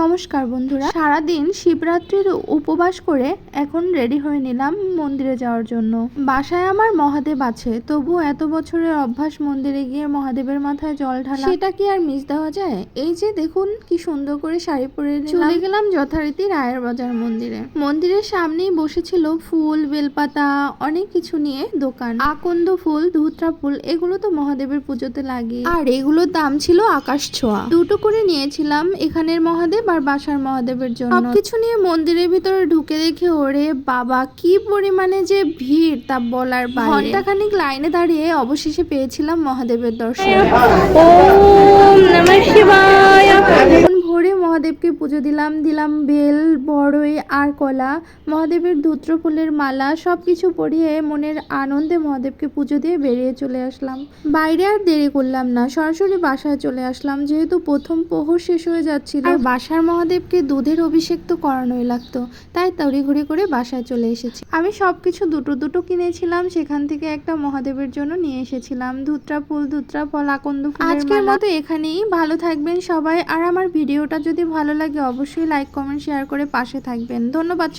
নমস্কার বন্ধুরা, সারাদিন শিবরাত্রির উপবাস করে এখন রেডি হয়ে নিলাম মন্দিরে যাওয়ার জন্য। বাসায় আমার মহাদেব আছে, তবু এত বছরের অভ্যাস মন্দিরে গিয়ে মহাদেবের মাথায় জল ঢালা, সেটা কি আর মিস দেওয়া যায়? এই যে দেখুন কি সুন্দর করে শাড়ি পরে চলে গেলাম যথারীতি রায়ের বাজার মন্দিরে। মন্দিরের সামনেই বসেছিল ফুল, বেলপাতা, অনেক কিছু নিয়ে দোকান। আকন্দ ফুল, ধুত্রা ফুল, এগুলো তো মহাদেবের পুজোতে লাগে, আর এগুলোর দাম ছিল আকাশ ছোঁয়া। দুটো করে নিয়েছিলাম এখানের মহাদেব আর বাসার মহাদেবের জন্য। সবকিছু নিয়ে মন্দিরের ভিতরে ঢুকে দেখে ওরে বাবা কি পরিমাণে যে ভিড় তা বলার বাইরে। ঘন্টাখানিক লাইনে দাঁড়িয়ে অবশেষে পেয়েছিলাম মহাদেবের দর্শন। ওম নমঃ শিবায়। এখন ভোরে মহাদেবকে পুজো দিলাম বেল, বড়ই আর কলা, মহাদেবের ধূত্র ফুলের মালা সবকিছু পরিয়ে মনের আনন্দে মহাদেবকে পুজো দিয়ে বেরিয়ে চলে আসলাম। বাইরে আর দেরি করলাম না, সরাসরি বাসায় চলে আসলাম, যেহেতু প্রথম প্রহর শেষ হয়ে যাচ্ছিল আর বাসার মহাদেবকে দুধের অভিষেক তো করানোই লাগতো, তাই তড়িঘড়ি করে বাসায় চলে এসেছি। আমি সবকিছু দুটো কিনেছিলাম, সেখান থেকে একটা মহাদেবের জন্য নিয়ে এসেছিলাম ধূত্রা ফুল, ধূত্রা ফল, আকন্দ ফুল। আজকের মতো এখানেই, ভালো থাকবেন সবাই, আর আমার ভিডিওটা যদি ভালো লাগে অবশ্যই লাইক, কমেন্ট, শেয়ার করে পাশে থাকবেন। ধন্যবাদ।